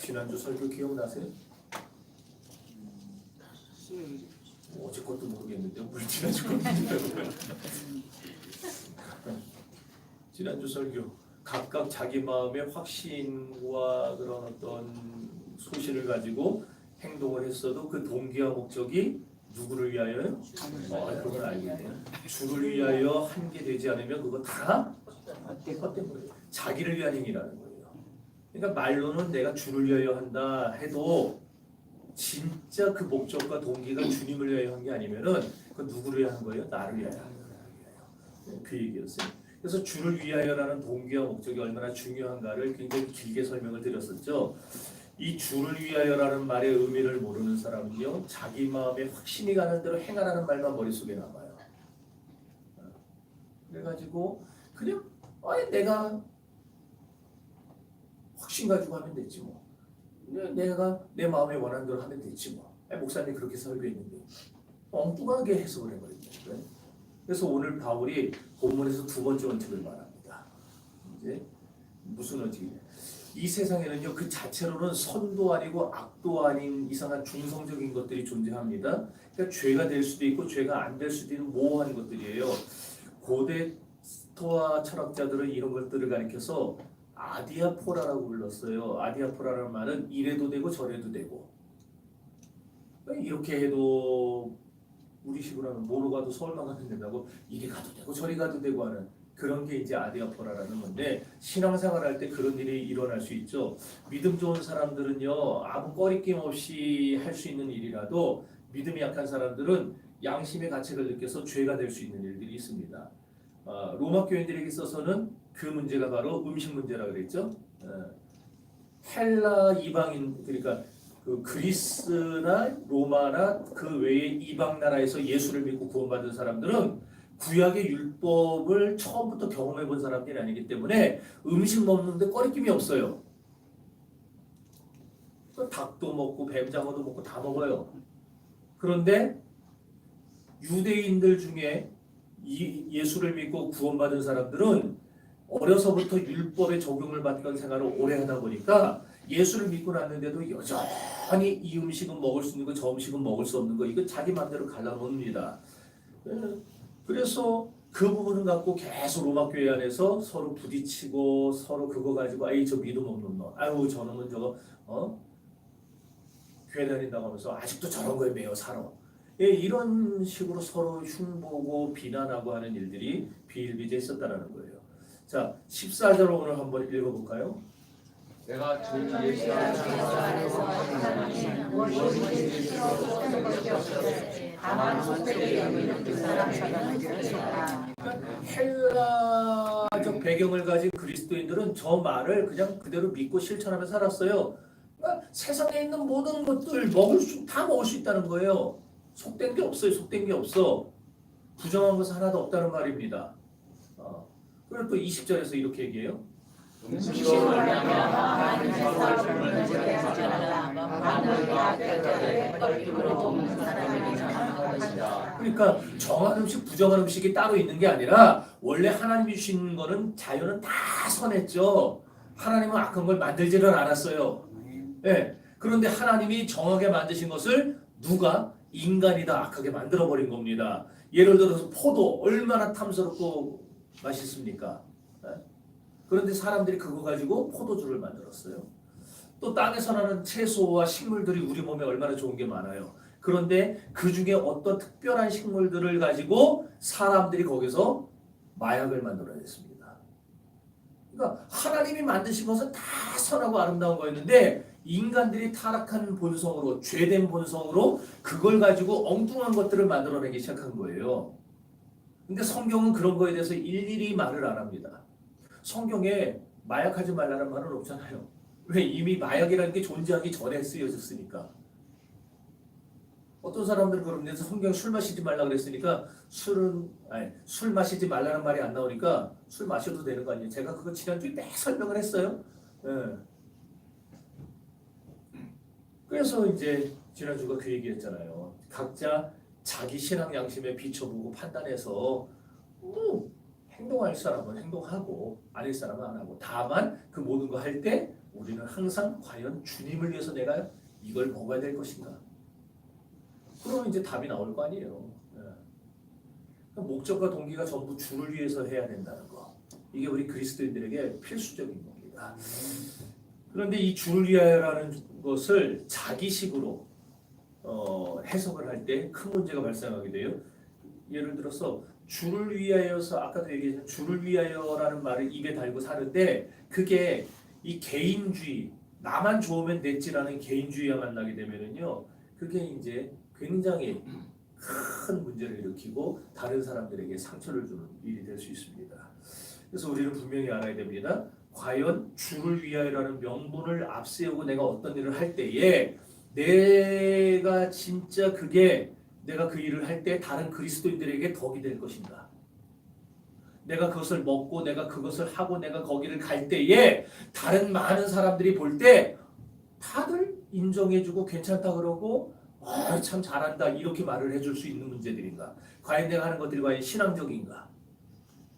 지난주 설교 기억나세요? 어제 것도 모르겠는데 뭘 지난주 것도 모르겠어요. 지난주 설교 각각 자기 마음의 확신과 그런 어떤 소신을 가지고 행동을 했어도 그 동기와 목적이 누구를 위하여요? 그걸 알고 있네요. 주를 위하여 한 게 되지 않으면 그거 다 헛된 거예요. 자기를 위한 행위라는 거예요. 그러니까 말로는 내가 주를 위하여 한다 해도 진짜 그 목적과 동기가 주님을 위하여 한 게 아니면은 그 누구를 위하여 한 거예요? 나를 위하여 한 거예요. 그 얘기였어요. 그래서 주를 위하여라는 동기와 목적이 얼마나 중요한가를 굉장히 길게 설명을 드렸었죠. 이 주를 위하여라는 말의 의미를 모르는 사람은요, 자기 마음에 확신이 가는 대로 행하라는 말만 머릿속에 남아요. 그래가지고 그냥 내가 확신 가지고 하면 됐지 뭐. 내가 내 마음에 원하는 대로 하면 됐지 뭐. 목사님 그렇게 설교했는데 엉뚱하게 해석을 해버립니다. 그래서 오늘 바울이 본문에서 두 번째 원칙을 말합니다. 이제 무슨 원칙이냐? 이 세상에는요, 그 자체로는 선도 아니고 악도 아닌 이상한 중성적인 것들이 존재합니다. 그러니까 죄가 될 수도 있고 죄가 안 될 수도 있는 모호한 것들이에요. 고대 스토아 철학자들은 이런 것들을 가리켜서 아디아포라라고 불렀어요. 아디아포라라는 말은 이래도 되고 저래도 되고, 이렇게 해도 우리식으로 하면 뭐로 가도 서울만 가면 된다고, 이리 가도 되고 저리 가도 되고 하는 그런 게 이제 아디아포라라는 건데, 신앙생활 할 때 그런 일이 일어날 수 있죠. 믿음 좋은 사람들은요, 아무 꺼리낌 없이 할 수 있는 일이라도 믿음이 약한 사람들은 양심의 가책을 느껴서 죄가 될 수 있는 일들이 있습니다. 로마 교인들에게 있어서는 그 문제가 바로 음식 문제라고 그랬죠. 헬라 이방인, 그러니까 그 그리스나 로마나 그 외의 이방 나라에서 예수를 믿고 구원받은 사람들은 구약의 율법을 처음부터 경험해 본 사람들이 아니기 때문에 음식 먹는데 꺼리낌이 없어요. 닭도 먹고 뱀장어도 먹고 다 먹어요. 그런데 유대인들 중에 예수를 믿고 구원받은 사람들은 어려서부터 율법의 적용을 받던 생활을 오래 하다 보니까 예수를 믿고 났는데도 여전히 이 음식은 먹을 수 있는 거, 저 음식은 먹을 수 없는 거, 이거 자기 마음대로 갈라놓습니다. 그래서 그 부분을 갖고 계속 로마 교회 안에서 서로 부딪히고 서로 그거 가지고 저 믿음 없는 놈, 저놈은 저거 교회 다닌다고 하면서 아직도 저런 거에 매여 살아. 이런 식으로 서로 흉보고 비난하고 하는 일들이 비일비재했었다는 거예요. 자, 14절 오늘 한번 읽어볼까요? 내가 주 예수 안에서 하나님은 무엇이든지 서로 것이 없으되 다만 속되게 여기는 그 사람처럼 되었다. 헬라적 배경을 가진 그리스도인들은 저 말을 그냥 그대로 믿고 실천하며 살았어요. 그러니까 세상에 있는 모든 것들 다 먹을 수 있다는 거예요. 속된 게 없어요. 속된 게 없어. 부정한 것은 하나도 없다는 말입니다. 그리고 또 20절에서 이렇게 얘기해요. 음식을 말하면 하나님의 사람을 제대하지 않아 만물이 합격되되 껄림으로 먹는 사람에게 정한 것이다. 그러니까 정한 음식, 부정한 음식이 따로 있는 게 아니라 원래 하나님이 주신 거는 자연은 다 선했죠. 하나님은 악한 걸 만들지를 않았어요. 네. 그런데 하나님이 정하게 만드신 것을 누가? 인간이 다 악하게 만들어버린 겁니다. 예를 들어서 포도 얼마나 탐스럽고 맛있습니까? 네? 그런데 사람들이 그거 가지고 포도주를 만들었어요. 또 땅에서 나는 채소와 식물들이 우리 몸에 얼마나 좋은 게 많아요. 그런데 그 중에 어떤 특별한 식물들을 가지고 사람들이 거기서 마약을 만들어냈습니다. 그러니까 하나님이 만드신 것은 다 선하고 아름다운 거였는데 인간들이 타락한 본성으로, 죄된 본성으로 그걸 가지고 엉뚱한 것들을 만들어내기 시작한 거예요. 근데 성경은 그런 거에 대해서 일일이 말을 안 합니다. 성경에 마약하지 말라는 말은 없잖아요. 왜? 이미 마약이라는 게 존재하기 전에 쓰여졌으니까. 어떤 사람들은 그런데 성경에 술 마시지 말라 그랬으니까 술 마시지 말라는 말이 안 나오니까 술 마셔도 되는 거 아니에요. 제가 그거 지난주에 매 설명을 했어요. 그래서 이제 지난주가 그 얘기했잖아요. 각자 자기 신앙 양심에 비춰보고 판단해서 행동할 사람은 행동하고 아닐 사람은 안 하고, 다만 그 모든 거 할 때 우리는 항상 과연 주님을 위해서 내가 이걸 먹어야 될 것인가? 그러면 이제 답이 나올 거 아니에요. 예. 목적과 동기가 전부 주를 위해서 해야 된다는 거. 이게 우리 그리스도인들에게 필수적인 겁니다. 그런데 이 주를 위하여라는 것을 자기식으로 해석을 할 때 큰 문제가 발생하게 돼요. 예를 들어서 주를 위하여서 아까도 얘기했지만 주를 위하여라는 말을 입에 달고 사는데 그게 이 개인주의 나만 좋으면 됐지라는 개인주의가 만나게 되면은요 그게 이제 굉장히 큰 문제를 일으키고 다른 사람들에게 상처를 주는 일이 될 수 있습니다. 그래서 우리는 분명히 알아야 됩니다. 과연 주를 위하여라는 명분을 앞세우고 내가 어떤 일을 할 때에 내가 진짜 그게 내가 그 일을 할 때 다른 그리스도인들에게 덕이 될 것인가? 내가 그것을 먹고 내가 그것을 하고 내가 거기를 갈 때에 다른 많은 사람들이 볼 때 다들 인정해주고 괜찮다 그러고 참 잘한다 이렇게 말을 해줄 수 있는 문제들인가? 과연 내가 하는 것들이 과연 신앙적인가?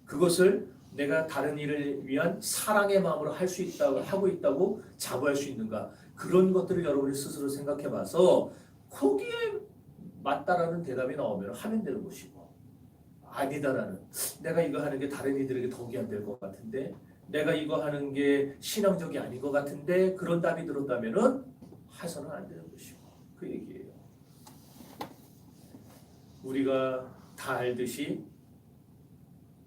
그것을 내가 다른 일을 위한 사랑의 마음으로 할 수 있다고 하고 있다고 자부할 수 있는가? 그런 것들을 여러분이 스스로 생각해봐서 거기에 맞다라는 대답이 나오면 하면 되는 것이고 아니다라는 내가 이거 하는 게 다른 이들에게 덕이 안 될 것 같은데 내가 이거 하는 게 신앙적이 아닌 것 같은데 그런 답이 들었다면은 해서는 안 되는 것이고 그 얘기예요. 우리가 다 알듯이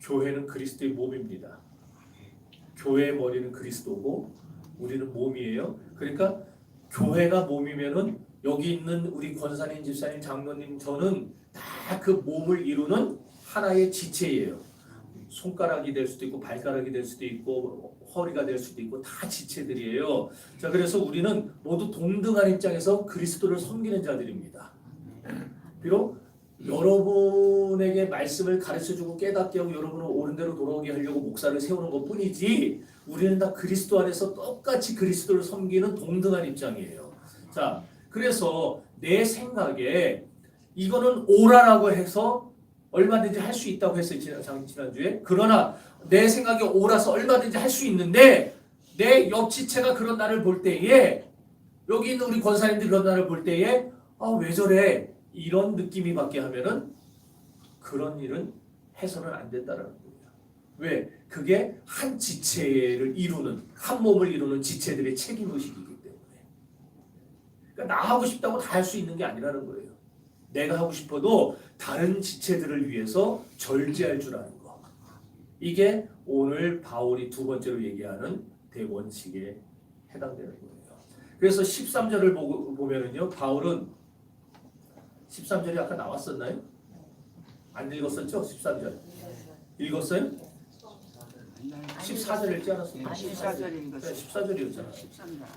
교회는 그리스도의 몸입니다. 교회의 머리는 그리스도고 우리는 몸이에요. 그러니까 교회가 몸이면은 여기 있는 우리 권사님, 집사님, 장로님 저는 다 그 몸을 이루는 하나의 지체예요. 손가락이 될 수도 있고 발가락이 될 수도 있고 허리가 될 수도 있고 다 지체들이에요. 자, 그래서 우리는 모두 동등한 입장에서 그리스도를 섬기는 자들입니다. 비록 여러분에게 말씀을 가르쳐주고 깨닫게 하고 여러분을 옳은 대로 돌아오게 하려고 목사를 세우는 것뿐이지 우리는 다 그리스도 안에서 똑같이 그리스도를 섬기는 동등한 입장이에요. 자, 그래서 내 생각에 이거는 오라라고 해서 얼마든지 할 수 있다고 했어요. 지난주에. 그러나 내 생각에 오라서 얼마든지 할 수 있는데 내 옆 지체가 그런 나를 볼 때에 여기 있는 우리 권사님들이 그런 나를 볼 때에 왜 저래? 이런 느낌이 받게 하면은 그런 일은 해서는 안 된다는 거예요. 왜? 그게 한 지체를 이루는 한 몸을 이루는 지체들의 책임의식이기 때문에. 그러니까 나 하고 싶다고 다 할 수 있는 게 아니라는 거예요. 내가 하고 싶어도 다른 지체들을 위해서 절제할 줄 아는 거. 이게 오늘 바울이 두 번째로 얘기하는 대원칙에 해당되는 거예요. 그래서 13절을 보면은요, 바울은 13절이 아까 나왔었나요? 안 읽었었죠? 13절. 읽었어요? 14절 읽지 않았어요? 14절인 네, 14절이었잖아요.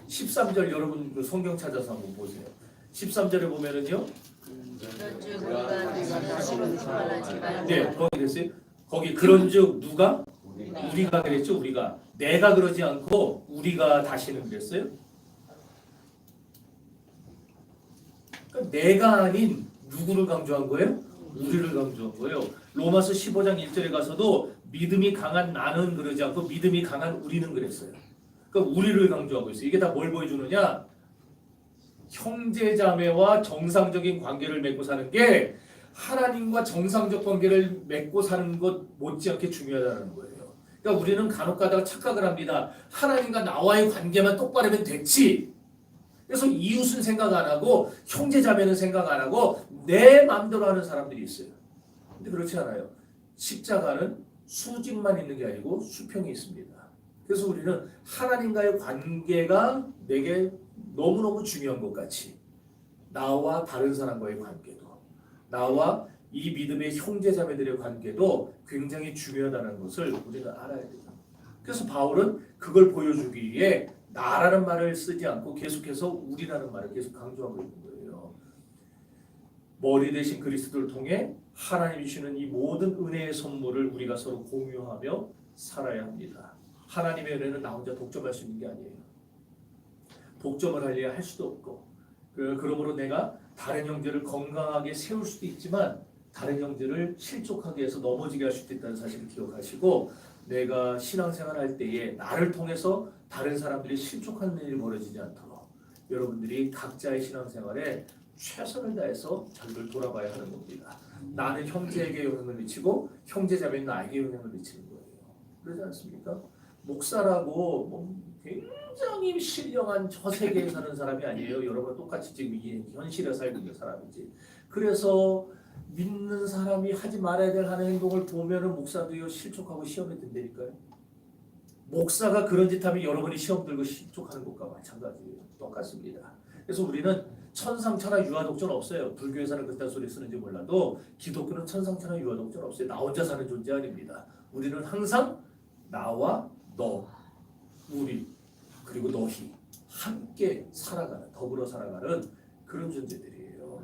13절 여러분 그 성경 찾아서 한번 보세요. 13절에 보면은요. 네, 거기 됐어요. 거기 그런즉 누가? 우리가 그랬죠. 우리가. 내가 그러지 않고 우리가 다시는 그랬어요. 그러니까 내가 아닌 누구를 강조한 거예요? 우리를 강조한 거예요. 로마서 15장 1절에 가서도 믿음이 강한 나는 그러지 않고 믿음이 강한 우리는 그랬어요. 그러니까 우리를 강조하고 있어요. 이게 다 뭘 보여주느냐? 형제자매와 정상적인 관계를 맺고 사는 게 하나님과 정상적 관계를 맺고 사는 것 못지않게 중요하다는 거예요. 그러니까 우리는 간혹 가다가 착각을 합니다. 하나님과 나와의 관계만 똑바르면 됐지. 그래서 이웃은 생각 안 하고 형제자매는 생각 안 하고 내 마음대로 하는 사람들이 있어요. 근데 그렇지 않아요. 십자가는 수직만 있는 게 아니고 수평이 있습니다. 그래서 우리는 하나님과의 관계가 내게 너무너무 중요한 것 같이 나와 다른 사람과의 관계도 나와 이 믿음의 형제자매들의 관계도 굉장히 중요하다는 것을 우리는 알아야 돼요. 그래서 바울은 그걸 보여주기 위해 나라는 말을 쓰지 않고 계속해서 우리라는 말을 계속 강조하고 있는 거예요. 머리 대신 그리스도를 통해 하나님이 주시는 이 모든 은혜의 선물을 우리가 서로 공유하며 살아야 합니다. 하나님의 은혜는 나 혼자 독점할 수 있는 게 아니에요. 독점을 하려야 할 수도 없고 그러므로 내가 다른 형제를 건강하게 세울 수도 있지만 다른 형제를 실족하게 해서 넘어지게 할 수도 있다는 사실을 기억하시고 내가 신앙생활 할 때에 나를 통해서 다른 사람들이 실족하는 일이 벌어지지 않도록 여러분들이 각자의 신앙생활에 최선을 다해서 자기를 돌아봐야 하는 겁니다. 나는 형제에게 영향을 미치고 형제자매는 나에게 영향을 미치는 거예요. 그러지 않습니까? 목사라고 뭐 굉장히 신령한 저 세계에 사는 사람이 아니에요. 여러분 똑같이 지금 이 현실에 살고 있는 사람이지. 그래서 믿는 사람이 하지 말아야 될 하는 행동을 보면은 목사도요 실족하고 시험에 든다니까요. 목사가 그런 짓 하면 여러분이 시험 들고 실족하는 것과 마찬가지예요. 똑같습니다. 그래서 우리는 천상천하 유아독존 없어요. 불교에서는 그딴 소리 쓰는지 몰라도 기독교는 천상천하 유아독존 없어요. 나 혼자 사는 존재 아닙니다. 우리는 항상 나와 너, 우리, 그리고 너희 함께 살아가는, 더불어 살아가는 그런 존재들이에요.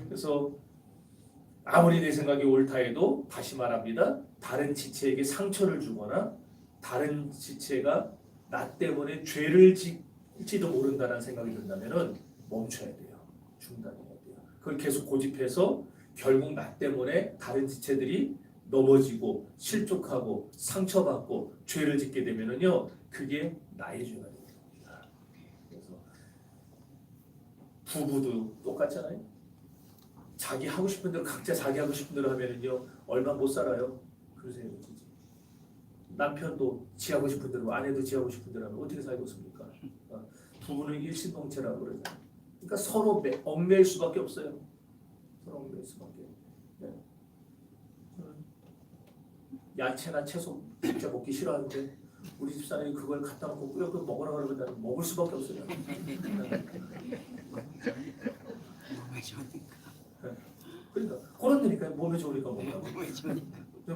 그래서 아무리 내 생각이 옳다 해도 다시 말합니다. 다른 지체에게 상처를 주거나 다른 지체가 나 때문에 죄를 짓지도 모른다는 생각이 든다면 멈춰야 돼요. 중단해야 돼요. 그걸 계속 고집해서 결국 나 때문에 다른 지체들이 넘어지고 실족하고 상처받고 죄를 짓게 되면은요 그게 나의 죄가 되는 겁니다. 그래서 부부도 똑같잖아요. 자기 하고 싶은 대로 각자 자기 하고 싶은 대로 하면은요 얼마 못 살아요. 그러세요, 그렇지? 남편도 지 하고 싶은 대로, 아내도 지 하고 싶은 대로 하면 어떻게 살겠습니까? 부부는 일신동체라고 그러잖아요. 그러니까 서로 얽매일 수밖에 없어요. 서로 얽매일 수밖에. 네. 야채나 채소 진짜 먹기 싫어하는데 우리 집사람이 그걸 갖다 놓고 끓여 먹으라 그러면 나는 먹을 수밖에 없어요. 그러니까 그런 데니까 몸에 좋으니까 먹는다고.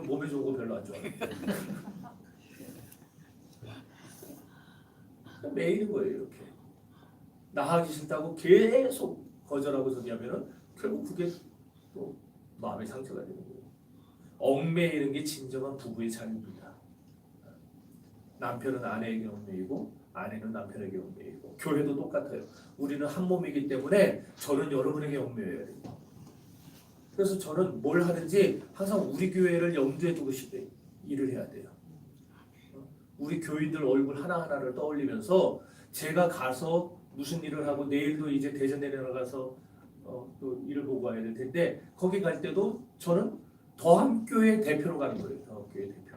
몸에 좋은 거 별로 안 좋아해요. 매일인 거예요. 이렇게 나가기 싫다고 계속 거절하고 저기 하면은 결국 그게 또 마음의 상처가 되는 거예요. 얽매이는 게 진정한 부부의 삶입니다. 남편은 아내에게 얽매이고 아내는 남편에게 얽매이고 교회도 똑같아요. 우리는 한 몸이기 때문에 저는 여러분에게 얽매여야 돼요. 그래서 저는 뭘 하든지 항상 우리 교회를 염두에 두고 일을 해야 돼요. 우리 교인들 얼굴 하나하나를 떠올리면서 제가 가서 무슨 일을 하고 내일도 이제 대전 내려가서 또 일을 보고 와야 될 텐데 거기 갈 때도 저는 더함교회 대표로 가는 거예요. 더함교회 대표.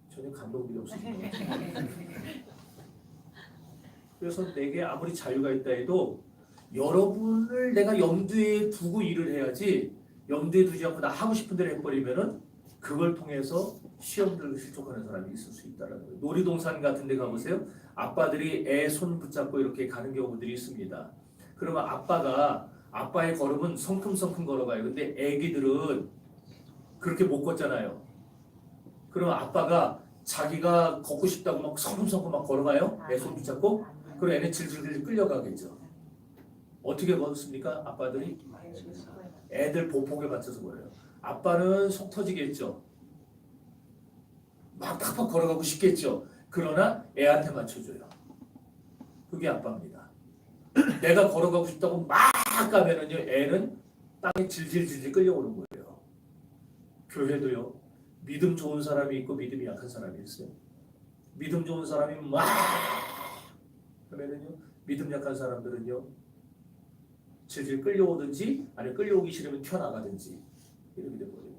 전혀 감동이 없습니다. 그래서 내게 아무리 자유가 있다 해도 여러분을 내가 염두에 두고 일을 해야지 염두에 두지 않고 나 하고 싶은 대로 해버리면은 그걸 통해서 시험들을 실족하는 사람이 있을 수 있다는 거예요. 놀이동산 같은 데 가보세요. 아빠들이 애 손 붙잡고 이렇게 가는 경우들이 있습니다. 그러면 아빠의 걸음은 성큼성큼 걸어가요. 근데 애기들은 그렇게 못 걷잖아요. 그러면 아빠가 자기가 걷고 싶다고 막 성큼성큼 막 걸어가요. 애 손 붙잡고. 그럼 애는 질질질 끌려가겠죠. 어떻게 걷습니까? 아빠들이 애들 보폭에 맞춰서 걸어요. 아빠는 속 터지겠죠. 막 팍팍 걸어가고 싶겠죠. 그러나 애한테 맞춰줘요. 그게 아빠입니다. 내가 걸어가고 싶다고 막 가면은요, 애는 땅에 질질질질 끌려오는 거예요. 교회도요, 믿음 좋은 사람이 있고 믿음이 약한 사람이 있어요. 믿음 좋은 사람이 막 하면은요, 믿음 약한 사람들은요, 질질 끌려오든지 아니면 끌려오기 싫으면 튀어나가든지 이렇게 되거든요.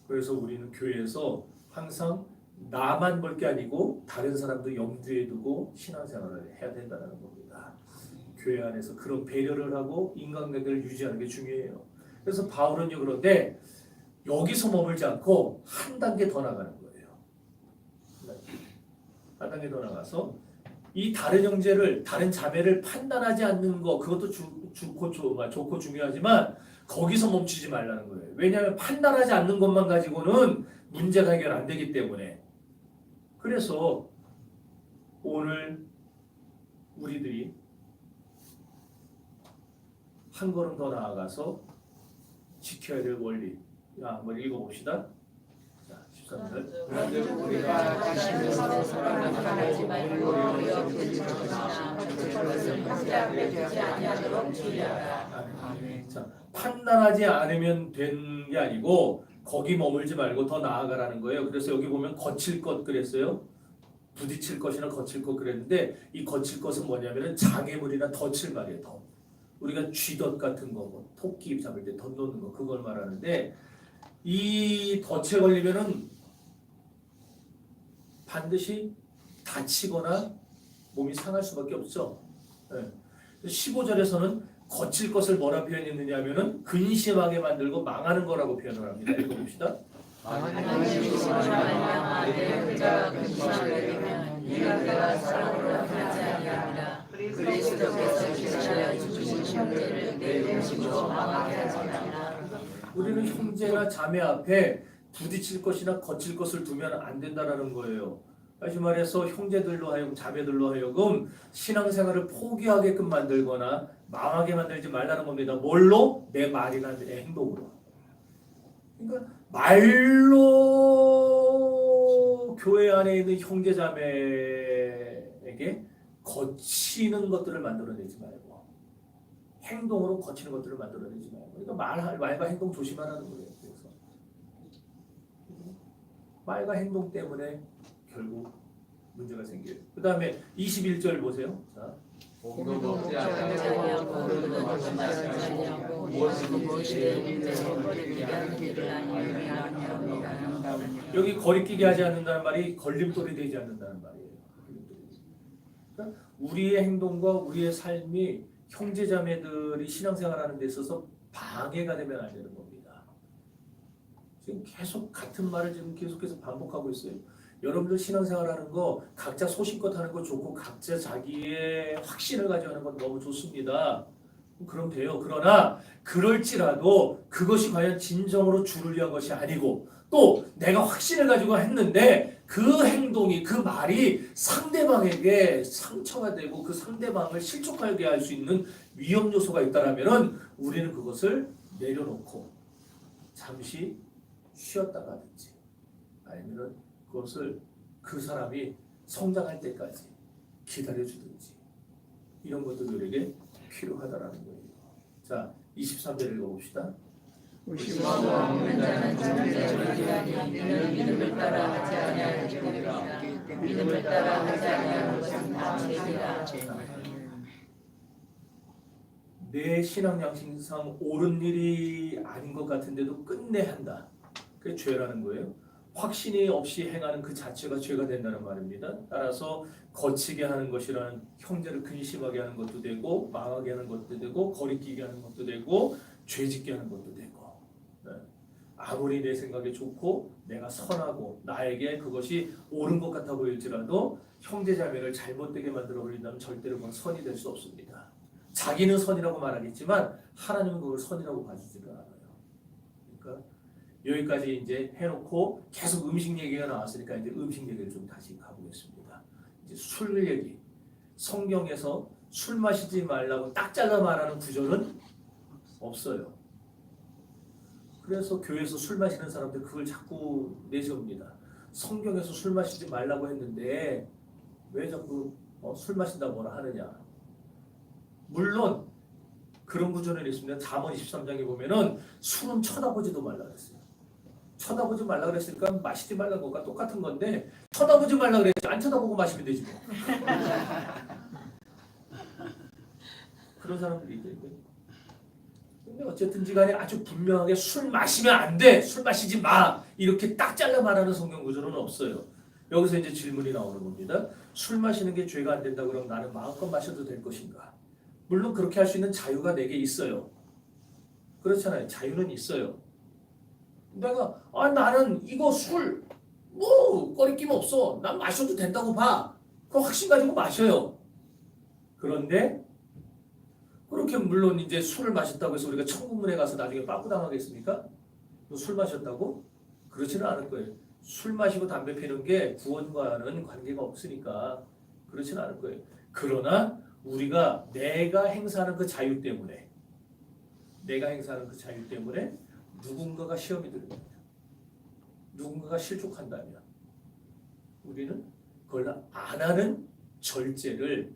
그래서 우리는 교회에서 항상 나만 볼 게 아니고 다른 사람도 염두에 두고 신앙생활을 해야 된다는 겁니다. 교회 안에서 그런 배려를 하고 인간관계를 유지하는 게 중요해요. 그래서 바울은요 그런데 여기서 머물지 않고 한 단계 더 나가는 거예요. 한 단계 더 나가서 이 다른 형제를 다른 자매를 판단하지 않는 거 그것도 좋고 중요하지만 거기서 멈추지 말라는 거예요. 왜냐하면 판단하지 않는 것만 가지고는 문제가 해결 안 되기 때문에. 그래서 오늘 우리들이 한 걸음 더 나아가서 지켜야 될 원리 한번 읽어봅시다. 자, 13절. 그런즉 우리가 자신을 서로 사랑하지 말고 그것을 함께하게 되지 아니하도록 주의하라. 자, 판단하지 않으면 되는 게 아니고 거기 머물지 말고 더 나아가라는 거예요. 그래서 여기 보면 거칠 것 그랬어요. 부딪힐 것이나 거칠 것 그랬는데 이 거칠 것은 뭐냐면은 장애물이나 덫을 말이에요. 덫. 우리가 쥐덫 같은 거, 뭐 토끼 잡을 때 덫 놓는 거 그걸 말하는데 이 덫에 걸리면은 반드시 다치거나 몸이 상할 수밖에 없죠. 네. 15절에서는 거칠 것을 뭐라 표현했느냐 하면은 근심하게 만들고 망하는 거라고 표현을 합니다. 읽어봅시다. 하나님께서 말미암아 그가 근심하게 되면 이는 그가 사랑으로 하지 아니하리라. 그리스도께서 지시하여 주신 형제를 내 근심으로 망하게 하지 아니하리라. 우리는 형제나 자매 앞에 부딪힐 것이나 거칠 것을 두면 안 된다라는 거예요. 다시 말해서 형제들로 하여금 자매들로 하여금 신앙생활을 포기하게끔 만들거나 망하게 만들지 말라는 겁니다. 뭘로? 내 말이나 내 행동으로. 그러니까 말로 교회 안에 있는 형제 자매에게 거치는 것들을 만들어내지 말고 행동으로 거치는 것들을 만들어내지 말고 그러니까 말과 행동 조심하라는 거예요. 그래서 말과 행동 때문에 결국 문제가 생겨요. 그 다음에 21절 보세요. 자, 복도 먹지 아니하고 물도 먹지 아니하고 무엇이든지 거리끼게 하는 길을 아니하니라. 여기 거리끼게 하지 않는다는 말이 걸림돌이 되지 않는다는 말이에요. 그러니까 우리의 행동과 우리의 삶이 형제자매들이 신앙생활하는 데 있어서 방해가 되면 안 되는 겁니다. 지금 계속 같은 말을 지금 계속해서 반복하고 있어요. 여러분들 신앙생활하는 거 각자 소신껏 하는 거 좋고 각자 자기의 확신을 가지고 하는 건 너무 좋습니다. 그럼 돼요. 그러나 그럴지라도 그것이 과연 진정으로 주를 위한 것이 아니고 또 내가 확신을 가지고 했는데 그 행동이 그 말이 상대방에게 상처가 되고 그 상대방을 실족하게 할 수 있는 위험 요소가 있다라면은 우리는 그것을 내려놓고 잠시 쉬었다가 하든지 아니면은 그것을 그 사람이 성장할 때까지 기다려주든지 이런 것도 우리에게 필요하다라는 거예요. 자, 23절 읽어봅시다. 의심하고 없는 자는 존재를 위하니 이는 믿음을 따라 하지 아니할 줄이라. 믿음을 따라 하지 아니하는 것은 죄니라. 내 신앙 양식상 옳은 일이 아닌 것 같은데도 끝내 한다. 그게 죄라는 거예요. 확신이 없이 행하는 그 자체가 죄가 된다는 말입니다. 따라서 거치게 하는 것이라는 형제를 근심하게 하는 것도 되고 망하게 하는 것도 되고 거리끼게 하는 것도 되고 죄짓게 하는 것도 되고 아무리 내 생각에 좋고 내가 선하고 나에게 그것이 옳은 것 같아 보일지라도 형제자매를 잘못되게 만들어 버린다면 절대로 그건 선이 될 수 없습니다. 자기는 선이라고 말하겠지만 하나님은 그걸 선이라고 봐주지를 않아요. 그러니까 여기까지 이제 해놓고 계속 음식 얘기가 나왔으니까 이제 음식 얘기를 좀 다시 가보겠습니다. 이제 술 얘기. 성경에서 술 마시지 말라고 딱 잘라 말하는 구절은 없어요. 그래서 교회에서 술 마시는 사람들 그걸 자꾸 내세웁니다. 성경에서 술 마시지 말라고 했는데 왜 자꾸 술 마신다고 뭐라 하느냐. 물론 그런 구절은 있습니다. 잠언 23장에 보면은 술은 쳐다보지도 말라 그랬어요. 쳐다보지 말라 그랬으니까 마시지 말라는 것과 똑같은 건데 쳐다보지 말라 그랬지 안 쳐다보고 마시면 되지 뭐. 그런 사람들이 있거든요. 근데 어쨌든지 간에 아주 분명하게 술 마시면 안 돼, 술 마시지 마 이렇게 딱 잘라 말하는 성경 구절은 없어요. 여기서 이제 질문이 나오는 겁니다. 술 마시는 게 죄가 안 된다 그러면 나는 마음껏 마셔도 될 것인가? 물론 그렇게 할 수 있는 자유가 내게 있어요. 그렇잖아요. 자유는 있어요. 내가 나는 이거 술 뭐 꺼리낌 없어. 난 마셔도 된다고 봐. 그 확신 가지고 마셔요. 그런데 그렇게 물론 이제 술을 마셨다고 해서 우리가 천국문에 가서 나중에 빠꾸 당하겠습니까? 술 마셨다고? 그렇지는 않을 거예요. 술 마시고 담배 피는 게 구원과는 관계가 없으니까 그렇지는 않을 거예요. 그러나 우리가 내가 행사하는 그 자유 때문에 누군가가 시험이 들립니다. 누군가가 실족한다면 우리는 그걸 안 하는 절제의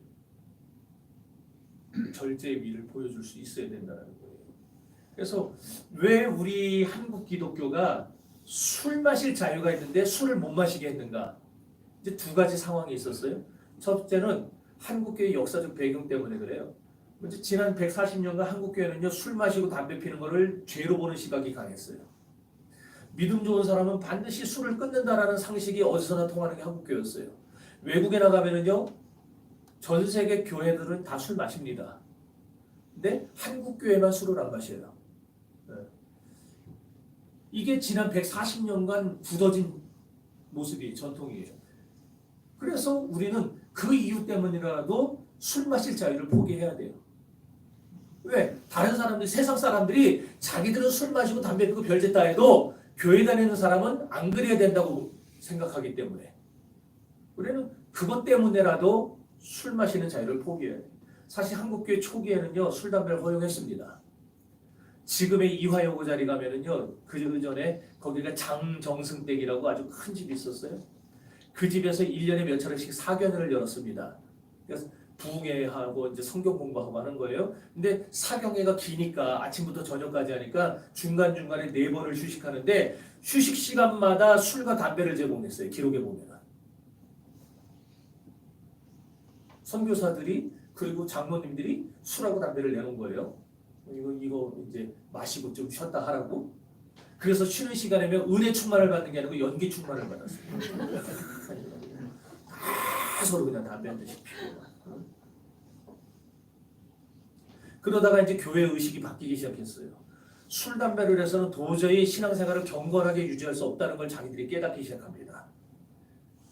미를 보여줄 수 있어야 된다는 거예요. 그래서 왜 우리 한국 기독교가 술 마실 자유가 있는데 술을 못 마시게 했는가? 이제 두 가지 상황이 있었어요. 첫째는 한국교회 역사적 배경 때문에 그래요. 먼저 지난 140년간 한국교회는요, 술 마시고 담배 피는 거를 죄로 보는 시각이 강했어요. 믿음 좋은 사람은 반드시 술을 끊는다라는 상식이 어디서나 통하는 게 한국교회였어요. 외국에 나가면은요, 전 세계 교회들은 다 술 마십니다. 근데 한국교회만 술을 안 마셔요. 이게 지난 140년간 굳어진 모습이 전통이에요. 그래서 우리는 그 이유 때문이라도 술 마실 자유를 포기해야 돼요. 왜? 다른 사람들, 세상 사람들이 자기들은 술 마시고 담배 피고 별짓 다 해도 교회 다니는 사람은 안 그래야 된다고 생각하기 때문에. 우리는 그것 때문에라도 술 마시는 자유를 포기해야 돼요. 사실 한국교회 초기에는요, 술, 담배를 허용했습니다. 지금의 이화여고 자리 가면은요, 그 전에 거기가 장정승댁이라고 아주 큰 집이 있었어요. 그 집에서 1년에 몇 차례씩 사견회를 열었습니다. 그래서 부흥회하고 이제 성경 공부하고 하는 거예요. 근데 사경회가 기니까 아침부터 저녁까지 하니까 중간중간에 4번을 휴식하는데 휴식 시간마다 술과 담배를 제공했어요. 기록에 보면은. 선교사들이 그리고 장로님들이 술하고 담배를 내놓은 거예요. 이거 이제 마시고 좀 쉬었다 하라고. 그래서 쉬는 시간에면 은혜 충만을 받는 게 아니고 연기 충만을 받았어요. 다 서로 그냥 담배 한 대씩 피고. 그러다가 이제 교회 의식이 바뀌기 시작했어요. 술, 담배를 해서는 도저히 신앙생활을 경건하게 유지할 수 없다는 걸 자기들이 깨닫기 시작합니다.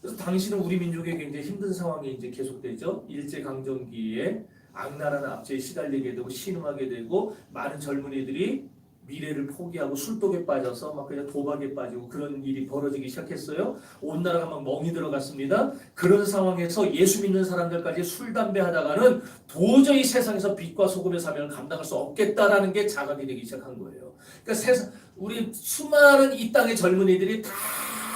그래서 당시는 우리 민족에 굉장히 힘든 상황이 이제 계속되죠. 일제강점기에 악랄한 압제에 시달리게 되고 신음하게 되고 많은 젊은이들이 미래를 포기하고 술독에 빠져서 막 그냥 도박에 빠지고 그런 일이 벌어지기 시작했어요. 온 나라가 막 멍이 들어갔습니다. 그런 상황에서 예수 믿는 사람들까지 술, 담배 하다가는 도저히 세상에서 빛과 소금의 사명을 감당할 수 없겠다라는 게 자각이 되기 시작한 거예요. 그러니까 우리 수많은 이 땅의 젊은이들이 다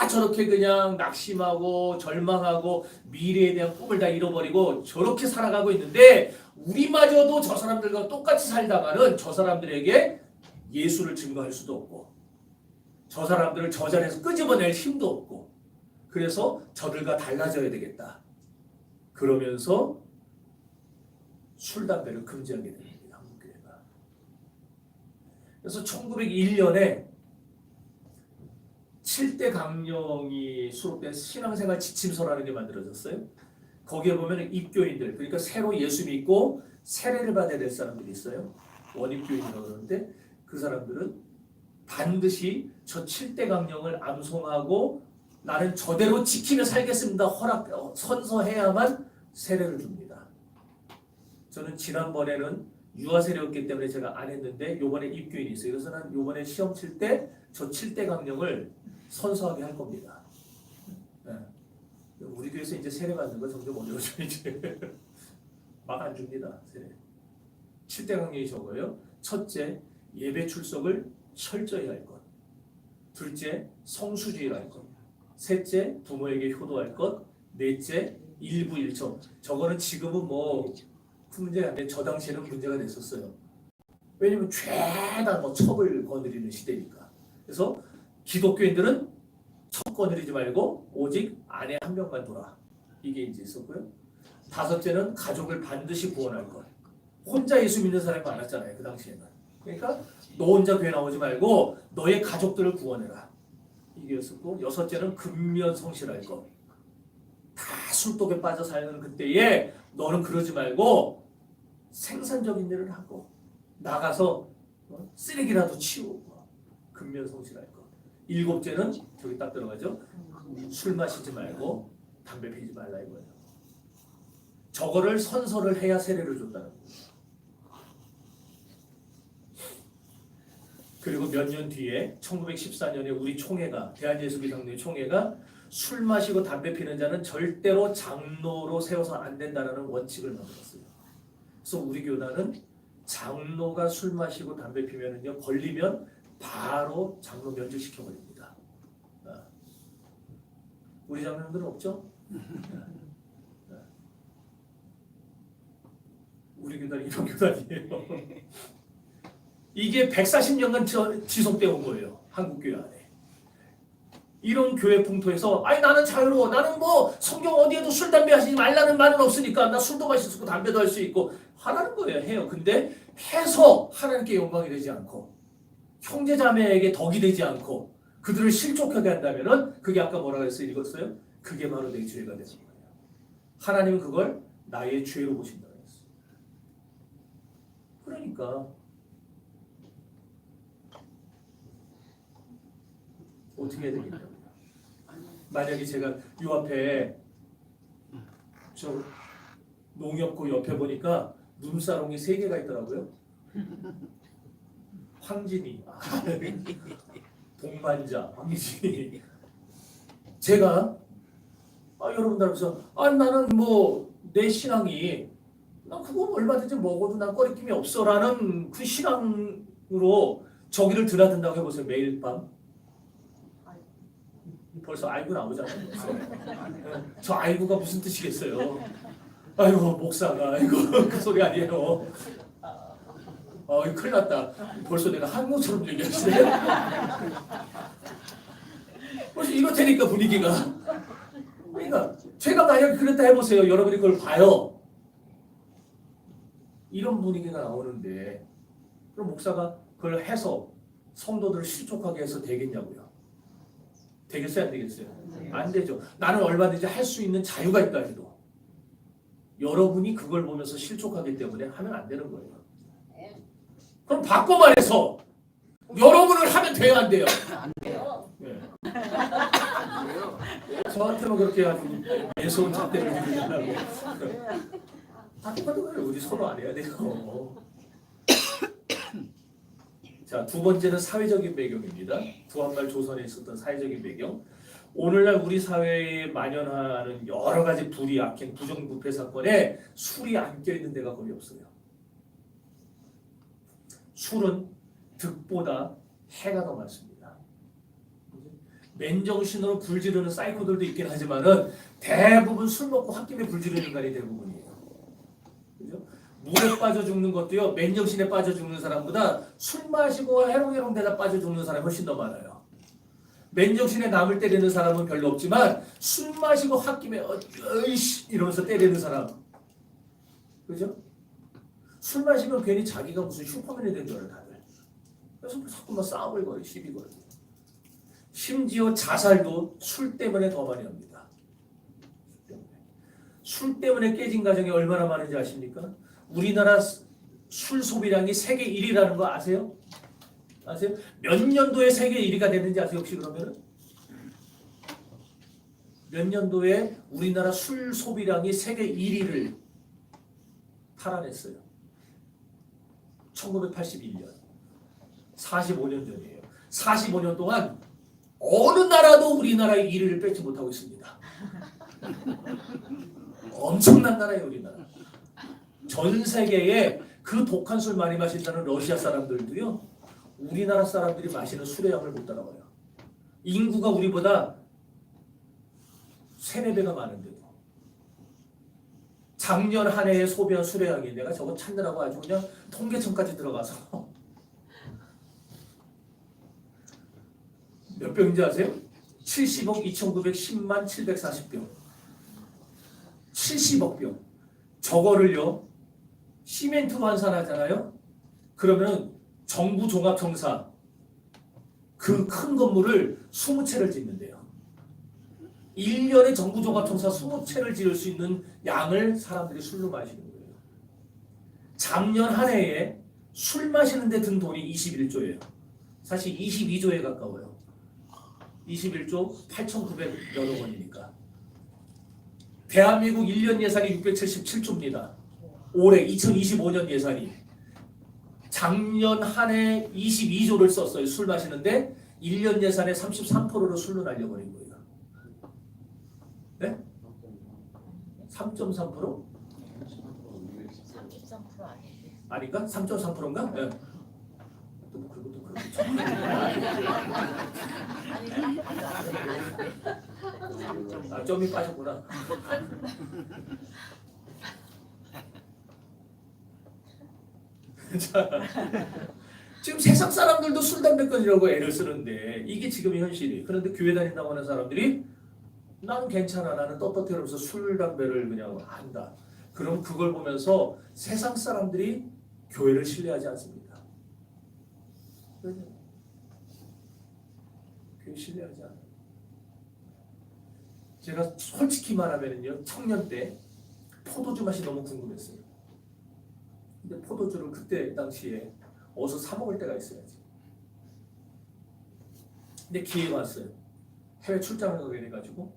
저렇게 그냥 낙심하고 절망하고 미래에 대한 꿈을 다 잃어버리고 저렇게 살아가고 있는데 우리마저도 저 사람들과 똑같이 살다가는 저 사람들에게 예수를 증거할 수도 없고 저 사람들을 저 자리에서 끄집어낼 힘도 없고 그래서 저들과 달라져야 되겠다. 그러면서 술, 담배를 금지하게 됩니다. 한국교회가. 그래서 1901년에 7대 강령이 수록된 신앙생활 지침서라는 게 만들어졌어요. 거기에 보면 입교인들, 그러니까 새로 예수 믿고 세례를 받아야 될 사람들이 있어요. 원입교인이라고 그러는데 그 사람들은 반드시 저 7대 강령을 암송하고 나는 저대로 지키며 살겠습니다. 선서해야만 세례를 줍니다. 저는 지난번에는 유아 세례였기 때문에 제가 안 했는데 요번에 입교인이 있어요. 그래서 난 요번에 시험 칠 때 저 7대 강령을 선서하게 할 겁니다. 네. 우리 교회에서 이제 세례 받는 거 점점 어려워져 이제 막 안 줍니다. 세례. 7대 강령이 적어요. 첫째, 예배 출석을 철저히 할 것. 둘째, 성수주의를 할 것. 셋째, 부모에게 효도할 것. 넷째, 일부일처. 저거는 지금은 뭐 큰 문제가 아닌데 저 당시에는 문제가 됐었어요. 왜냐면 죄다 뭐 첩을 거느리는 시대니까. 그래서 기독교인들은 첩 거느리지 말고 오직 아내 한 명만 둬라. 이게 이제 있었고요. 다섯째는 가족을 반드시 구원할 것. 혼자 예수 믿는 사람이 많았잖아요. 그 당시에는. 그러니까 너 혼자 교회 나오지 말고 너의 가족들을 구원해라. 이게였었고 여섯째는 근면성실할 것. 다 술독에 빠져 사는 그때에 너는 그러지 말고 생산적인 일을 하고 나가서 쓰레기라도 치우고 근면성실할 것. 일곱째는 저기 딱 들어가죠. 술 마시지 말고 담배 피지 말라 이거예요. 저거를 선서를 해야 세례를 줬다는 거예요. 그리고 몇 년 뒤에 1914년에 우리 총회가 대한예수교장로회 총회가 술 마시고 담배 피는 자는 절대로 장로로 세워서 안 된다는 원칙을 만들었어요. 그래서 우리 교단은 장로가 술 마시고 담배 피면은요 걸리면 바로 장로 면직시켜 버립니다. 우리 장로님들은 없죠? 우리 교단이 이런 교단이에요. 이게 140년간 지속되어 온 거예요. 한국교회 안에. 이런 교회 풍토에서 아니 나는 자유로워. 나는 뭐 성경 어디에도 술 담배 하시지 말라는 말은 없으니까 나 술도 마실 수 있고 담배도 할 수 있고 하라는 거예요. 해요. 근데 해서 하나님께 영광이 되지 않고 형제 자매에게 덕이 되지 않고 그들을 실족하게 한다면은 그게 아까 뭐라 그랬어요? 읽었어요? 그게 바로 내 죄가 되는 거예요. 하나님은 그걸 나의 죄로 보신다 그랬어요. 그러니까 어떻게 해야 되겠냐고요. 만약에 제가 요 앞에 저 농협고 옆에 보니까 눈사롱이 3개가 있더라고요. 황진이, 동반자, 황진이. 제가 여러분들 앞에서 나는 뭐 내 신앙이 난 그거 얼마든지 먹어도 난 꺼리낌이 없어라는 그 신앙으로 저기를 드나든다고 해보세요. 매일 밤. 벌써 아이고 나오잖아요. 저 아이고가 무슨 뜻이겠어요. 아이고 목사가 아이고 그 소리 아니에요. 이거 큰일 났다. 벌써 내가 한국처럼 얘기하시네. 벌써 이렇다니까 분위기가. 그러니까 제가 만약에 그랬다 해보세요. 여러분이 그걸 봐요. 이런 분위기가 나오는데 그럼 목사가 그걸 해서 성도들을 실족하게 해서 되겠냐고요. 되겠어요? 안 되겠어요? 안 되죠. 나는 얼마든지 할 수 있는 자유가 있다 해도 여러분이 그걸 보면서 실족하기 때문에 하면 안 되는 거예요. 그럼 바꿔 말해서 여러분을 하면 돼요? 안 돼요? 안 돼요. 네. 저한테만 그렇게 아주 매서운 잣대를 들으려고. 다 똑같은 거예요. 우리 서로 안 해야 돼요. 자, 두 번째는 사회적인 배경입니다. 부활말 조선에 있었던 사회적인 배경. 오늘날 우리 사회에 만연하는 여러 가지 불의, 악행, 부정부패 사건에 술이 안 껴있는 데가 거의 없어요. 술은 득보다 해가 더 많습니다. 맨정신으로 불지르는 사이코들도 있긴 하지만은 대부분 술 먹고 홧김에 불지르는 인간이 대부분이에요. 그죠? 물에 빠져 죽는 것도요, 맨정신에 빠져 죽는 사람보다 술 마시고 해롱해롱 대다 빠져 죽는 사람이 훨씬 더 많아요. 맨정신에 남을 때리는 사람은 별로 없지만 술 마시고 홧김에 어이씨 이러면서 때리는 사람, 그죠? 술 마시면 괜히 자기가 무슨 슈퍼맨이 된 줄 알아요, 다들. 그래서 자꾸만 싸움을 걸어요, 시비 걸어요. 심지어 자살도 술 때문에 더 많이 합니다. 술 때문에 깨진 가정이 얼마나 많은지 아십니까? 우리나라 술 소비량이 세계 1위라는 거 아세요? 아세요? 몇 년도에 세계 1위가 됐는지 아세요? 혹시 그러면은? 몇 년도에 우리나라 술 소비량이 세계 1위를 탈환했어요? 1981년. 45년 전이에요. 45년 동안 어느 나라도 우리나라의 1위를 뺏지 못하고 있습니다. 엄청난 나라예요, 우리나라. 전 세계에 그 독한 술 많이 마신다는 러시아 사람들도요, 우리나라 사람들이 마시는 술의 양을 못 따라가요. 인구가 우리보다 3-4배가 많은데도. 작년 한 해에 소비한 술의 양이 내가 저거 찾느라고 아주 그냥 통계청까지 들어가서 몇 병인지 아세요? 70억 2,910만 740병. 70억 병. 저거를요, 시멘트 환산하잖아요? 그러면 정부 종합청사 그 큰 건물을 20채를 짓는데요. 1년에 정부 종합청사 20채를 지을 수 있는 양을 사람들이 술로 마시는 거예요. 작년 한 해에 술 마시는 데 든 돈이 21조예요. 사실 22조에 가까워요. 21조 8,900여억 원이니까. 대한민국 1년 예산이 677조입니다. 올해 2025년 예산이. 작년 한 해 22조를 썼어요. 술 마시는데 1년 예산의 33%로 술로 날려버린 거예요. 네? 3.3%? 33% 아니에요. 아닌가? 3.3%인가? 네. 또 그것도 그렇죠. 점이 빠졌구나. 자, 지금 세상 사람들도 술, 담배 끊으려고 애를 쓰는데 이게 지금 현실이. 그런데 교회 다닌다고 하는 사람들이 나는 괜찮아. 나는 떳떳해하면서 술, 담배를 그냥 한다. 그럼 그걸 보면서 세상 사람들이 교회를 신뢰하지 않습니다. 교회 신뢰하지 않아요. 제가 솔직히 말하면요, 청년 때 포도주 맛이 너무 궁금했어요. 근데 포도주를 그때 당시에 어디서 사 먹을 때가 있어야지. 근데 기회가 왔어요. 해외 출장을 가게 돼가지고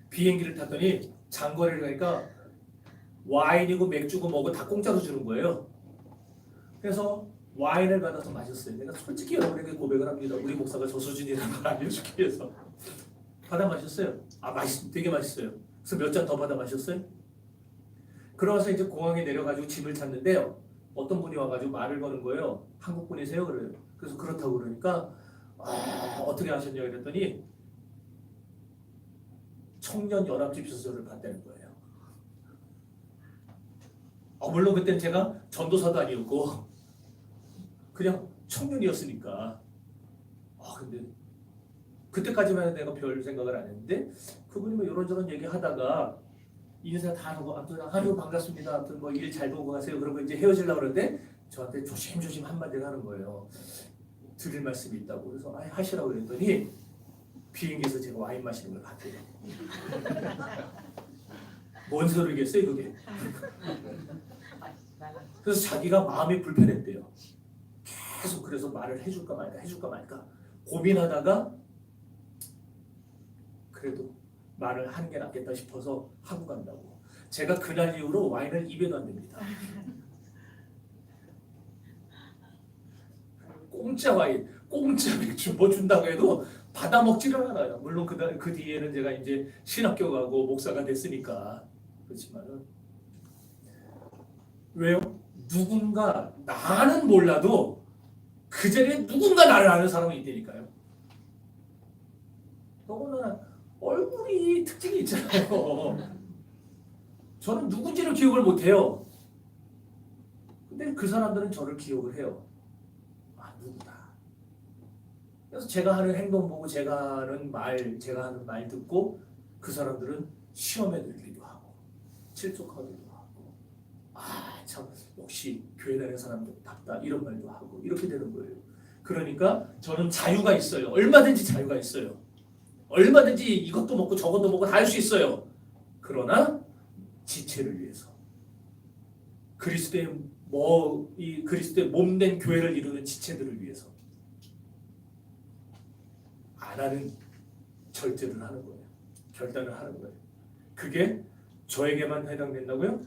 비행기를 탔더니 장거리를 가니까 와인이고 맥주고 뭐고 다 공짜로 주는 거예요. 그래서 와인을 받아서 마셨어요. 내가 솔직히 여러분에게 고백을 합니다. 우리 목사가 저 수준이라는 걸 알려주기 위해서 받아 마셨어요. 되게 맛있어요. 그래서 몇 잔 더 받아 마셨어요. 그러면서 이제 공항에 내려가지고 집을 찾는데요. 어떤 분이 와가지고 말을 거는 거예요. 한국 분이세요? 그래요. 그래서 그렇다고 그러니까 어떻게 하셨냐 그랬더니 청년 연합집시설을 갔다는 거예요. 물론 그때는 제가 전도사도 아니었고 그냥 청년이었으니까. 근데 그때까지만 해도 내가 별 생각을 안 했는데 그분이 뭐 이런저런 얘기하다가 인사 다 하고 아무튼 하루 반갑습니다. 아무튼 뭐 일 잘 보고 가세요. 그러고 이제 헤어지려고 그러는데 저한테 조심조심 한마디를 하는 거예요. 드릴 말씀이 있다고. 그래서 하시라고 그랬더니 비행기에서 제가 와인 마시는 걸 봤대요. 뭔 소리겠어요 그게. 그래서 자기가 마음이 불편했대요. 계속 그래서 말을 해줄까 말까 고민하다가 그래도 말을 하는 게 낫겠다 싶어서 하고 간다고. 제가 그날 이후로 와인을 입에도 안 댑니다. 공짜 와인, 공짜 맥주 뭐 준다고 해도 받아 먹지를 않아요. 물론 그 뒤에는 제가 이제 신학교 가고 목사가 됐으니까. 그렇지만은 왜요? 누군가 나는 몰라도 그 자리에 누군가 나를 아는 사람이 있다니까요. 더군다나 얼굴이 특징이 있잖아요. 저는 누군지를 기억을 못해요. 근데 그 사람들은 저를 기억을 해요. 누구다. 그래서 제가 하는 행동 보고 제가 하는 말 듣고 그 사람들은 시험에 들기도 하고 실족하기도 하고 참 역시 교회 다니는 사람답다 이런 말도 하고 이렇게 되는 거예요. 그러니까 저는 자유가 있어요. 얼마든지 자유가 있어요. 얼마든지 이것도 먹고 저것도 먹고 다 할 수 있어요. 그러나 지체를 위해서 그리스도의 몸된 교회를 이루는 지체들을 위해서 안 하는 절제를 하는 거예요. 결단을 하는 거예요. 그게 저에게만 해당된다고요?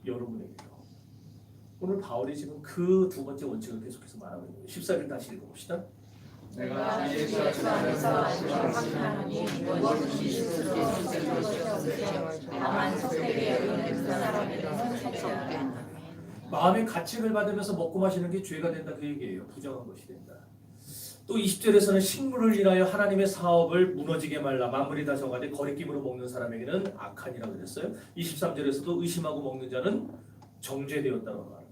여러분에게도. 오늘 바울이 지금 그 두 번째 원칙을 계속해서 말하고 있는 거예요. 14절 다시 읽어봅시다. 내가 예수 안에서 확신하노니 무엇이든지 스스로 선택할 것이 없으되 다만 속되게 여기는 그 사람에게는 속되다. 마음의 가책을 받으면서 먹고 마시는 게 죄가 된다 그 얘기예요. 부정한 것이 된다. 또 20절에서는 식물을 인하여 하나님의 사업을 무너지게 말라 만물이 다 정하되 거리낌으로 먹는 사람에게는 악하니라 그랬어요. 23절에서도 의심하고 먹는 자는 정죄되었다고 말합니다.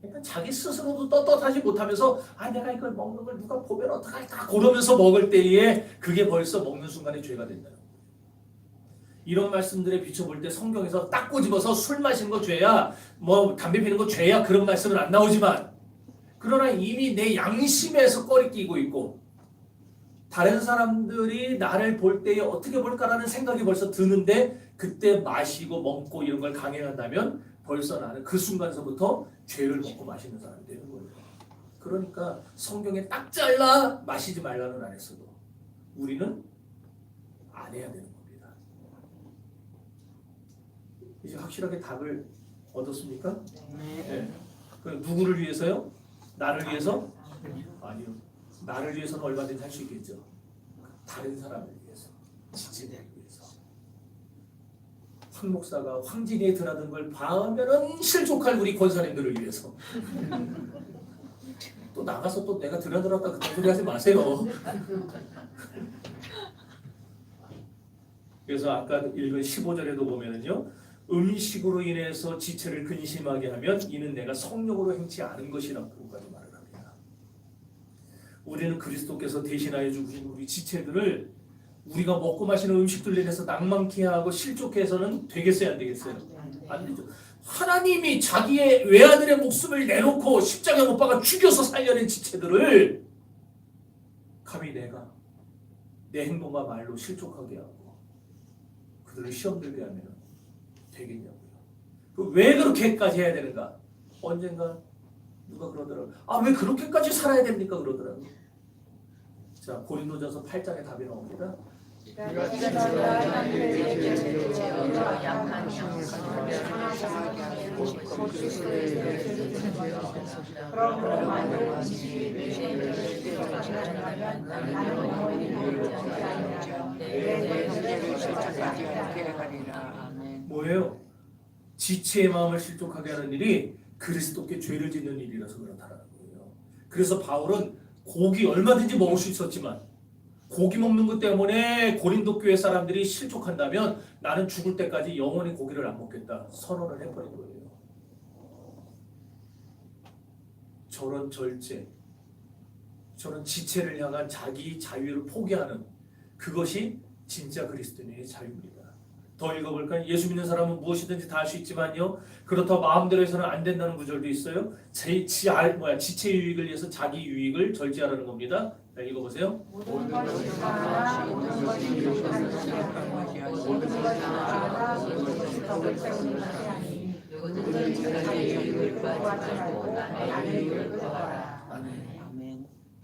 그러니까 자기 스스로도 떳떳하지 못하면서 내가 이걸 먹는 걸 누가 보면 어떡할까 그러면서 먹을 때에 그게 벌써 먹는 순간에 죄가 된다는 거예요. 이런 말씀들에 비춰볼 때 성경에서 딱 꼬집어서 술 마시는 거 죄야 뭐 담배 피는 거 죄야 그런 말씀은 안 나오지만 그러나 이미 내 양심에서 꺼리끼고 있고 다른 사람들이 나를 볼 때에 어떻게 볼까라는 생각이 벌써 드는데 그때 마시고 먹고 이런 걸 강행한다면 벌써 나는 그 순간서부터 죄를 먹고 마시는 사람이 되는 거예요. 그러니까 성경에 딱 잘라 마시지 말라는 안 했어도 우리는 안 해야 되는 겁니다. 이제 확실하게 답을 얻었습니까? 네. 그럼 누구를 위해서요? 나를 위해서? 아니요. 나를 위해서는 얼마든지 할 수 있겠죠. 다른 사람을 위해서, 지체들을 위해서. 황 목사가 황진이에 드나든 걸 봐오면은 실족할 우리 권사님들을 위해서. 또 나가서 또 내가 드나들었다 그런 소리 하지 마세요. 그래서 아까 읽은 15절에도 보면은요, 음식으로 인해서 지체를 근심하게 하면 이는 내가 성령으로 행치 않은 것이라고까지 말을 합니다. 우리는 그리스도께서 대신하여 주신 우리 지체들을 우리가 먹고 마시는 음식들로 인해서 낭만케 하고 실족해서는 되겠어요, 안 되겠어요? 안 되죠. 하나님이 자기의 외아들의 목숨을 내놓고 십자가에 못 박아 죽여서 살려낸 지체들을 감히 내가 내 행동과 말로 실족하게 하고 그들을 시험 들게 하면 되겠냐고요. 왜 그렇게까지 해야 되는가? 언젠가 누가 그러더라고요. 아, 왜 그렇게까지 살아야 됩니까? 그러더라고요. 자, 고린도전서 8장에 답이 나옵니다. 뭐예요? 지체의 마음을 실족하게 하는 일이 그리스도께 죄를 짓는 일이라서 그렇다라는 거예요. 그래서 바울은 고기 얼마든지 먹을 수 있었지만 고기 먹는 것 때문에 고린도 교회 사람들이 실족한다면 나는 죽을 때까지 영원히 고기를 안 먹겠다 선언을 해버린 거예요. 저런 절제, 저런 지체를 향한 자기 자유를 포기하는 그것이 진짜 그리스도인의 자유입니다. 더 읽어볼까요? 예수 믿는 사람은 무엇이든지 다 할 수 있지만요, 그렇다고 마음대로 해서는 안 된다는 구절도 있어요. 지체 유익을 위해서 자기 유익을 절제하라는 겁니다. 자, 읽어보세요.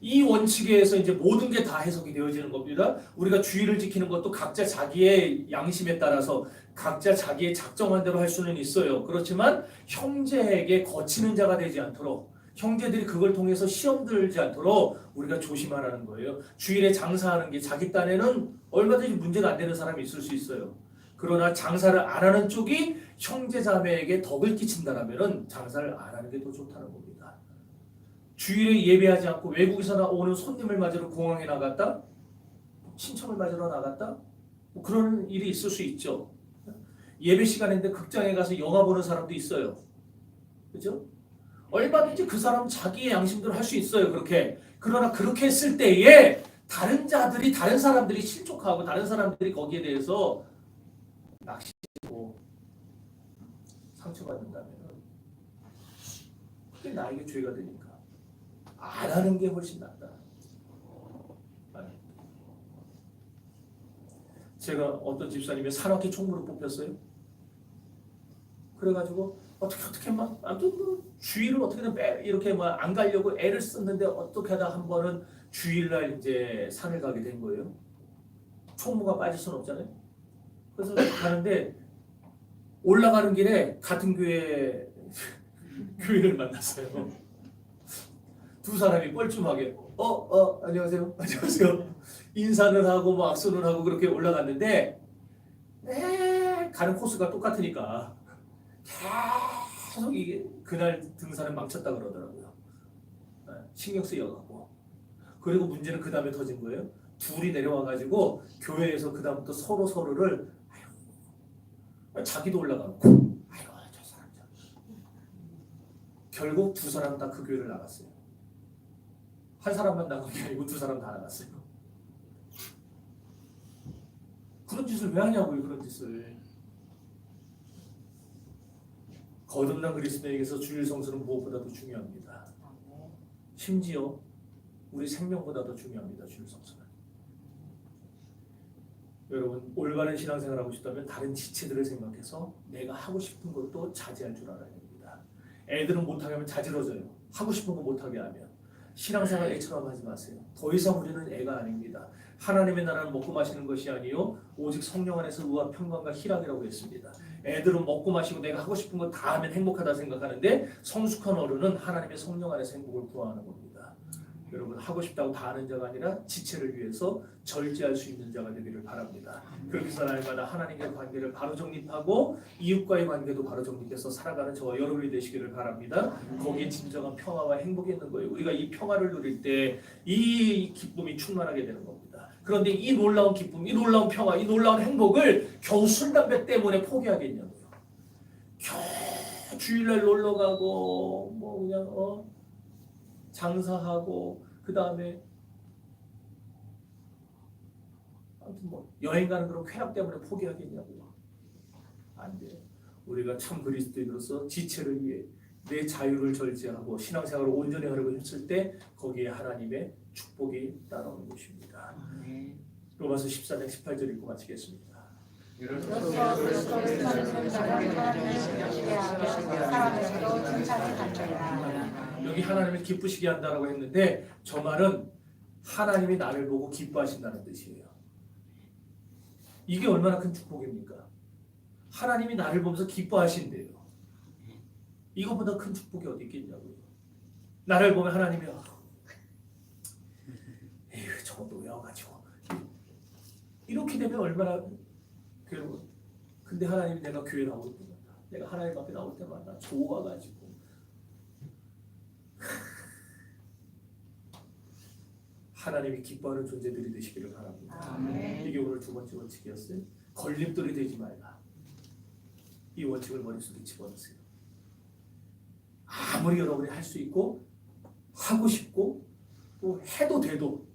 이 원칙에 의해서 이제 모든 게 다 해석이 되어지는 겁니다. 우리가 주의를 지키는 것도 각자 자기의 양심에 따라서 각자 자기의 작정한 대로 할 수는 있어요. 그렇지만 형제에게 거치는 자가 되지 않도록, 형제들이 그걸 통해서 시험 들지 않도록 우리가 조심하라는 거예요. 주일에 장사하는 게 자기 딴에는 얼마든지 문제가 안 되는 사람이 있을 수 있어요. 그러나 장사를 안 하는 쪽이 형제 자매에게 덕을 끼친다라면 장사를 안 하는 게 더 좋다는 겁니다. 주일에 예배하지 않고 외국에서 오는 손님을 맞으러 공항에 나갔다? 친척을 맞으러 나갔다? 뭐 그런 일이 있을 수 있죠. 예배 시간인데 극장에 가서 영화 보는 사람도 있어요. 그죠? 얼마든지 그 사람은 자기의 양심대로 할 수 있어요. 그렇게. 그러나 그렇게 했을 때에 다른 사람들이 실족하고 다른 사람들이 거기에 대해서 낚시고 상처받는다면 그게 나에게 죄가 되니까 안 하는 게 훨씬 낫다. 제가 어떤 집사님이 산악회 총무로 뽑혔어요. 그래가지고 어떻게 막 아무튼 뭐 주일을 어떻게든 이렇게 막 안 가려고 애를 썼는데 어떻게 하다 한 번은 주일날 이제 산을 가게 된 거예요. 총무가 빠질 수는 없잖아요. 그래서 가는데 올라가는 길에 같은 교회를 만났어요. 두 사람이 뻘쭘하게 안녕하세요. 인사를 하고 뭐 악수를 하고 그렇게 올라갔는데 가는 코스가 똑같으니까 계속 이게 그날 등산을 망쳤다 그러더라고요. 신경 쓰여갖고. 그리고 문제는 그 다음에 터진 거예요. 둘이 내려와가지고 교회에서 그 다음부터 서로를 자기도 올라가고 저 사람 결국 두 사람 다 그 교회를 나갔어요. 한 사람만 나간 게 아니고 두 사람 다 나갔어요. 그런 짓을 왜 하냐고요. 그런 짓을. 거듭난 그리스도인에게서 주일 성수는 무엇보다도 중요합니다. 심지어 우리 생명보다도 중요합니다. 주일 성수는. 여러분 올바른 신앙생활 하고 싶다면 다른 지체들을 생각해서 내가 하고 싶은 것도 자제할 줄 알아야 됩니다. 애들은 못하게 하면 자지러져요. 하고 싶은 거 못하게 하면. 신앙생활 애처럼 하지 마세요. 더 이상 우리는 애가 아닙니다. 하나님의 나라는 먹고 마시는 것이 아니요 오직 성령 안에서 의와 평강과 희락이라고 했습니다. 애들은 먹고 마시고 내가 하고 싶은 거 다 하면 행복하다 생각하는데 성숙한 어른은 하나님의 성령 안에서 행복을 구하는 겁니다. 여러분 하고 싶다고 다 하는 자가 아니라 지체를 위해서 절제할 수 있는 자가 되기를 바랍니다. 그렇게 해서 날마다 하나님과의 관계를 바로 정립하고 이웃과의 관계도 바로 정립해서 살아가는 저와 여러분이 되시기를 바랍니다. 거기에 진정한 평화와 행복이 있는 거예요. 우리가 이 평화를 누릴 때 이 기쁨이 충만하게 되는 겁니다. 그런데 이 놀라운 기쁨, 이 놀라운 평화, 이 놀라운 행복을 겨우 술, 담배 때문에 포기하겠냐고요. 주일날 놀러 가고 뭐 그냥 장사하고 그 다음에 아무튼 뭐 여행 가는 그런 쾌락 때문에 포기하겠냐고. 안 돼요. 우리가 참 그리스도인으로서 지체를 위해 내 자유를 절제하고 신앙생활을 온전히 하려고 했을 때 거기에 하나님의 축복이 따라오는 것입니다. 로마서 14장 18절 읽고 마치겠습니다. 이로써 그리스도의 성령을 사람의 새로운 칭찬을 받느니라. 여기 하나님을 기쁘시게 한다라고 했는데 저 말은 하나님이 나를 보고 기뻐하신다는 뜻이에요. 이게 얼마나 큰 축복입니까? 하나님이 나를 보면서 기뻐하신대요. 이것보다 큰 축복이 어디 있겠냐고요. 나를 보면 하나님이 에휴 저것도 외워가지고 이렇게 되면 얼마나 괴로워. 근데 하나님이 내가 교회 나올 때마다 내가 하나님 앞에 나올 때마다 좋아가지고 하나님이 기뻐하는 존재들이 되시기를 바랍니다. 아멘. 이게 오늘 두 번째 원칙이었어요. 걸림돌이 되지 말라. 이 원칙을 머릿속에 집어넣으세요. 아무리 여러분이 할 수 있고 하고 싶고 또 해도 돼도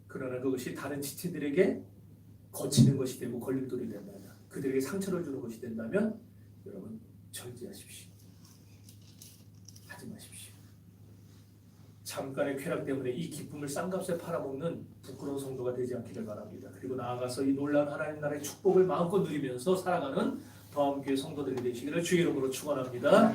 그러나 그것이 다른 지체들에게 거치는 것이 되고 걸림돌이 된다면 그들에게 상처를 주는 것이 된다면 여러분 절제하십시오. 하지 마십시오. 잠깐의 쾌락 때문에 이 기쁨을 싼값에 팔아먹는 부끄러운 성도가 되지 않기를 바랍니다. 그리고 나아가서 이 놀라운 하나님 나라의 축복을 마음껏 누리면서 살아가는 다음교회 성도들이 되시기를 주의 이름으로 축원합니다.